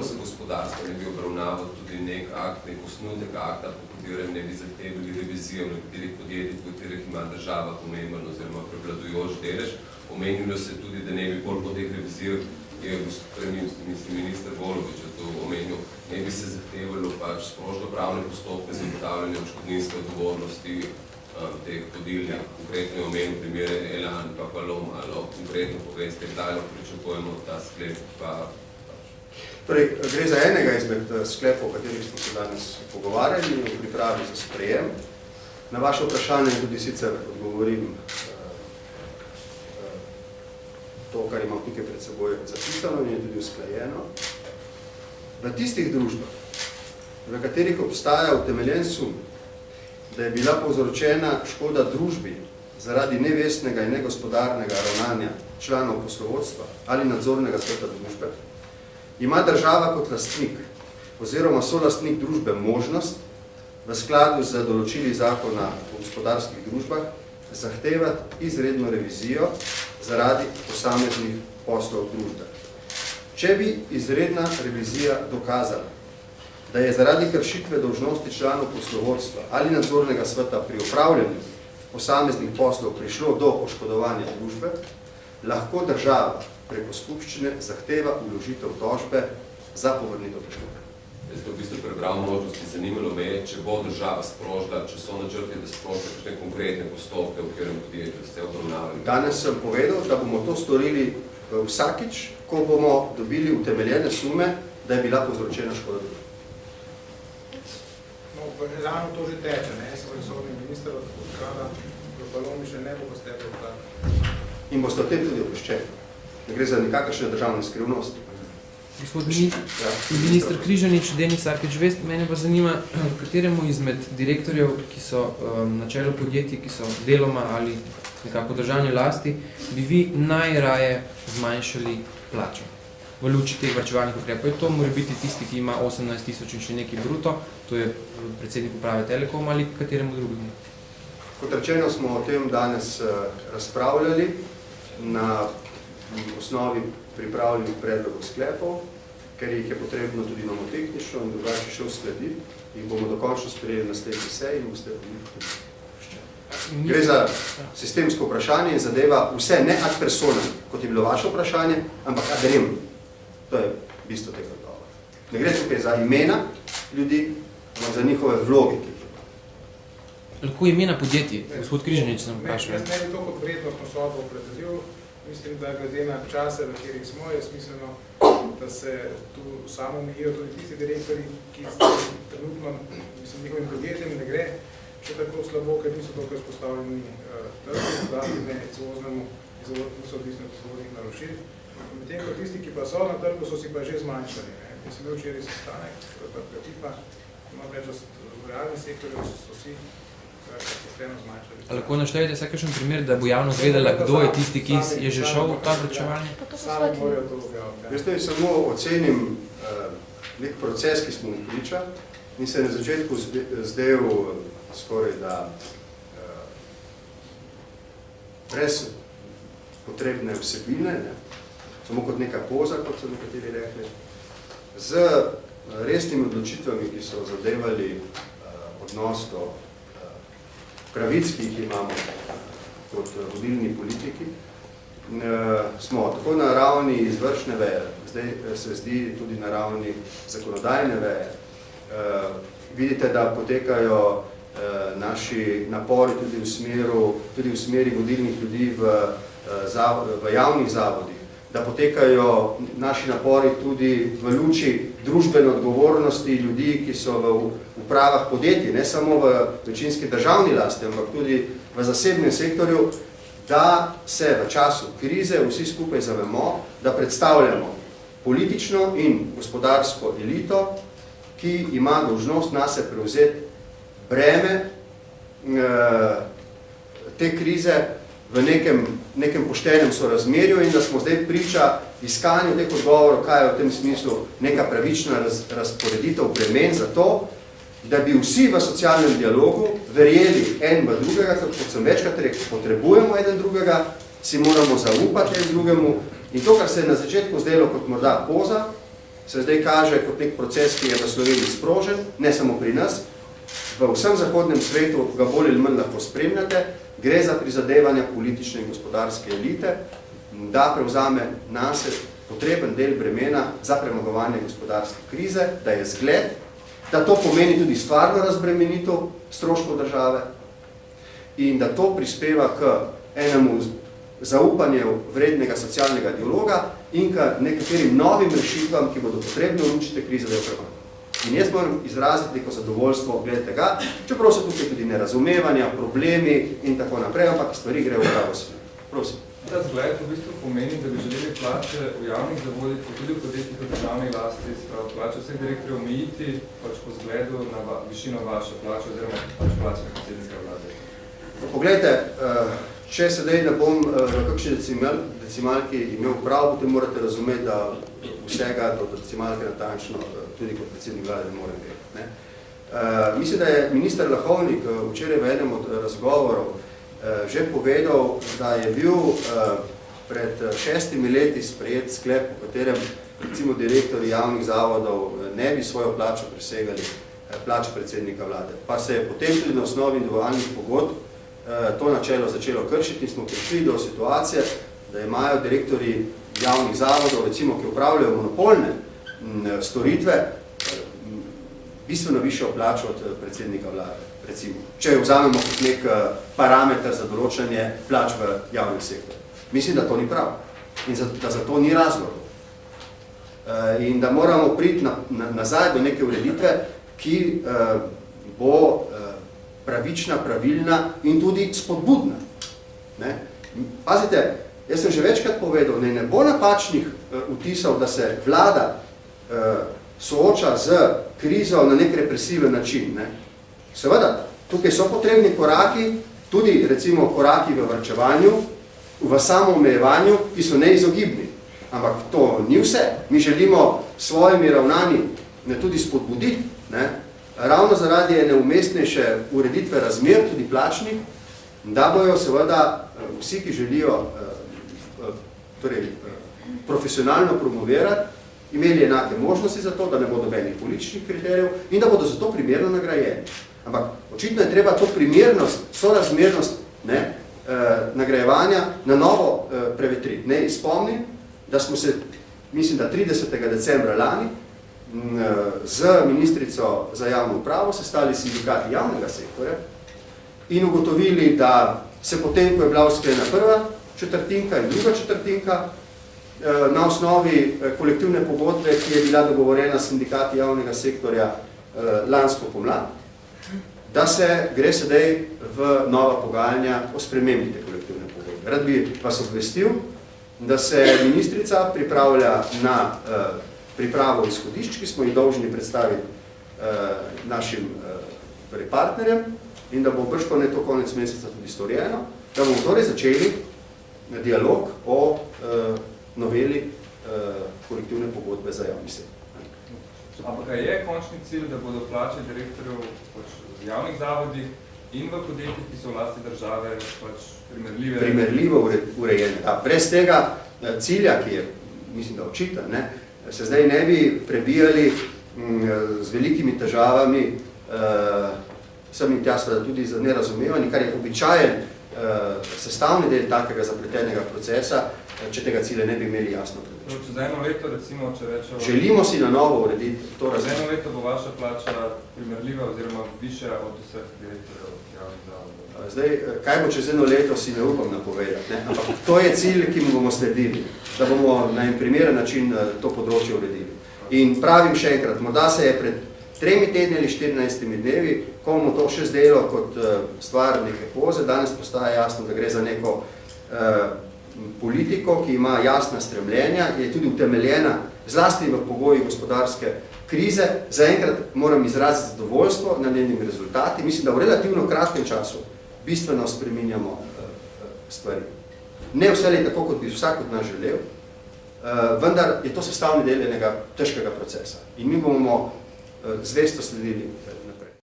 za gospodarstvo ne bi obravnaval tudi nek akt, nek osnutek akta, po katerem ne bi zahtevali revizijo nekaterih podjetij, v katerih ima država pomemben oziroma prevladujoč delež. Omenilo se tudi, da ne bi bolj po teh revizijah, je minister Golobič to omenil, ne bi se zahtevalo pač sprožno pravne postopke za ugotavljanje odškodninske odgovornosti teh vodilnih, konkretno je omenil primere Elan pa Palom, ali konkretno poveste, kdaj pričakujemo ta sklep pa Torej, gre za enega izmed sklepov, o katerih smo se danes pogovarjali v pripravi za sprejem. Na vaše vprašanje tudi sicer odgovorim to, kar imam tukaj pred seboj zapisano in je tudi usklajeno. V tistih družbah, v katerih obstaja utemeljen sum, da je bila povzročena škoda družbi zaradi nevestnega in negospodarnega ravnanja članov poslovodstva ali nadzornega sveta družbe, ima država kot lastnik oziroma solastnik družbe možnost v skladu z določili zakona o gospodarskih družbah zahtevati izredno revizijo zaradi posameznih poslov družbe. Če bi izredna revizija dokazala, da je zaradi kršitve dolžnosti članov poslovodstva ali nadzornega sveta pri upravljanju posameznih poslov prišlo do oškodovanja družbe, lahko država preko skupščine zahteva vložitev tožbe za povrnitev prišlobe. Jaz to v bistvu prebral možnosti, zanimalo me je, če bo država sprožila, če so načrti, da sprožila kakšne konkretne postopke, v katerem podjetju ste obravnavali. Danes sem povedal, da bomo to storili vsakič, ko bomo dobili utemeljene sume, da je bila povzročena škoda družbe. No, v Elanu to že teče, ne? Sem resorni minister od Krana, v Palomi še ne bo postepil tak. In boste o tem tudi obveščeni. Ne gre za nikakršne državne skrivnosti. Gospod minister Križanič, Denis Arkič Vest, mene pa zanima, kateremu izmed direktorjev, ki so na čelu podjetij, ki so deloma ali nekako državne lasti, bi vi najraje zmanjšali plačo v luči teh varčevalnih ukrepov. To mora biti tisti, ki ima 18 000 in še nekaj bruto, to je predsednik uprave Telekom ali kateremu drugemu? Kot rečeno, smo o tem danes razpravljali na osnovi pripravljenih predlogov sklepov, ker jih je potrebno tudi nomotehnično in drugače še uskladiti. Jih bomo dokončno sprejeli na naslednji seji in boste tudi. Gre za sistemsko vprašanje in zadeva vse ne ad personam, kot je bilo vaše vprašanje, ampak ad rem. To je bistvo tega odgovora. Ne gre tukaj za imena ljudi, ampak za njihove vloge. Lahko imena podjetij, gospod Križanič sem vprašal. Jaz ne bi to kot vrednostno sodbo opredelil. Mislim, da glede na čase, v katerih smo, je smiselno, da se tu samo omejijo tudi tisti direktori, ki trenutno, njihovim podjetjem ne gre še tako slabo, ker niso toliko izpostavljeni trgu, zdaj ne izvoznemu, niso odvisni od izvoznih naročil. Medtem ko tisti, ki pa so na trgu, so si pa že zmanjšali. Jaz sem bil včeraj sestanek, tipa, imam reč, v realnem sektorju so si pošteno zmanjšali. Lahko naštejete vsaj kakšen primer, da bo javnost vedela, kdo je tisti, ki je že šel v ta vrčevanje? Sami morajo to objaviti. Jaz ne samo ocenim nek proces, ki smo priča in se na začetku zdel skoraj da brez potrebne vsebine, samo kot neka poza, kot so nekateri rekli, z resnimi odločitvami, ki so zadevali odnos do pravic, ki jih imamo kot vodilni politiki, smo tako na ravni izvršne veje, zdaj se zdi tudi na ravni zakonodajne veje. Vidite, da potekajo naši napori tudi v smeri vodilnih ljudi v javnih zavodih, da potekajo naši napori tudi v luči družbene odgovornosti ljudi, ki so v upravah podjetij, ne samo v večinski državni lasti, ampak tudi v zasebnem sektorju, da se v času krize vsi skupaj zavemo, da predstavljamo politično in gospodarsko elito, ki ima dolžnost nase prevzeti breme te krize v nekem poštenem sorazmerju in da smo zdaj priča iskanju teh odgovorov, kaj je v tem smislu neka pravična razporeditev bremen za to, da bi vsi v socialnem dialogu verjeli en v drugega, kot sem večkrat rekel, potrebujemo eden drugega, si moramo zaupati en drugemu in to, kar se je na začetku zdelo kot morda poza, se zdaj kaže kot nek proces, ki je v Sloveniji sprožen, ne samo pri nas, v vsem zahodnem svetu ga bolj ali manj lahko spremljate, gre za prizadevanja politične in gospodarske elite, da prevzame nase potreben del bremena za premagovanje gospodarske krize, da je zgled, da to pomeni tudi stvarno razbremenitev stroškov države in da to prispeva k enemu zaupanju vrednega socialnega dialoga in k nekaterim novim rešitvam, ki bodo potrebne v luči te krize, da jo premagajo. In jaz moram izraziti neko zadovoljstvo glede tega, čeprav so tukaj tudi nerazumevanja, problemi in tako naprej, ampak stvari grejo v pravo smer. Prosim. Ta zgled v bistvu pomeni, da bi želeli plače v javnih zavodih, pa tudi v podjetjih v državni lasti, spravo plače vseh direktorjev omejiti pač po zgledu na višino vaše plače oziroma pač plače predsednika vlade. Poglejte, če sedaj ne bom v kakšni decimalki imel prav, potem morate razumeti, da vsega do decimalke natančno tudi kot predsednik vlade ne morem vedeti. Mislim, da je minister Lahovnik včeraj v enem od razgovorov že povedal, da je bil pred 6 leti sprejet sklep, v katerem recimo direktorji javnih zavodov ne bi svojo plačo presegali plačo predsednika vlade. Pa se je potem tudi na osnovi individualnih pogodb to načelo začelo kršiti in smo prišli do situacije, da imajo direktorji javnih zavodov, recimo, ki upravljajo monopolne storitve, bistveno višjo plačo od predsednika vlade, recimo, če vzamemo kot nek parameter za določanje plač v javnem sektorju. Mislim, da to ni prav in da za to ni razlog. In da moramo priti nazaj do neke ureditve, ki bo pravična, pravilna in tudi spodbudna. Pazite, jaz sem že večkrat povedal, ne bo napačnih vtisov, da se vlada sooča z krizo na nek represiven način. Seveda, tukaj so potrebni koraki, tudi recimo koraki v varčevanju, v samoomejevanju, ki so neizogibni. Ampak to ni vse. Mi želimo svojimi ravnanji tudi spodbuditi, ravno zaradi neumestnejše ureditve razmer, tudi plačnih, da bojo seveda vsi, ki želijo profesionalno promovirati, imeli enake možnosti za to, da ne bodo nobenih političnih kriterijev in da bodo za to primerno nagrajeni. Ampak očitno je treba to primernost, sorazmernost nagrajevanja na novo prevetriti. Ne spomnim, da smo se, mislim, da 30. decembra lani z ministrico za javno upravo sestali sindikati javnega sektorja in ugotovili, da se potem, ko je bila usklajena prva četrtinka in druga četrtinka, na osnovi kolektivne pogodbe, ki je bila dogovorjena s sindikati javnega sektorja lansko pomlad, da se gre sedaj v nova pogajanja o spremembi te kolektivne pogodbe. Rad bi vas obvestil, da se ministrica pripravlja na pripravo izhodišč, ki smo jih dolžni predstaviti našim partnerjem in da bo brško to konec meseca tudi storjeno, da bomo torej začeli dialog o noveli kolektivne pogodbe za javni sektor. Ampak je končni cilj, da bodo plače direktorjev v javnih zavodih in v podjetjih, ki so v lasti države, primerljivo urejene. Brez tega cilja, ki je, mislim, da očita, se zdaj ne bi prebijali z velikimi težavami, sem in tja seveda tudi za nerazumevanje, kar je običajen sestavni del takega zapletenega procesa, če tega cilja ne bi imeli jasno predvečeno. Čez eno leto, recimo, če rečemo... Želimo si na novo urediti to različno. Čez eno leto bo vaša plača primerljiva oziroma višja od vseh direktorjev javnih zavodov. Zdaj, kaj bo čez eno leto, si ne upam napovedati, ampak to je cilj, ki mu bomo sledili, da bomo na en primeren način to področje uredili. In pravim še enkrat, morda se je pred 3 tedni ali 14 dnevi, ko bomo to še zdelo kot stvar neke poze, danes postaja jasno, da gre za neko politiko, ki ima jasna stremljenja, je tudi utemeljena zlasti v pogojih gospodarske krize. Zaenkrat moram izraziti zadovoljstvo na njenim rezultati. Mislim, da v relativno kratkem času bistveno spreminjamo stvari. Ne vse le tako, kot bi vsak od nas želel, vendar je to sestavni del enega težkega procesa. In mi bomo zvesto sledili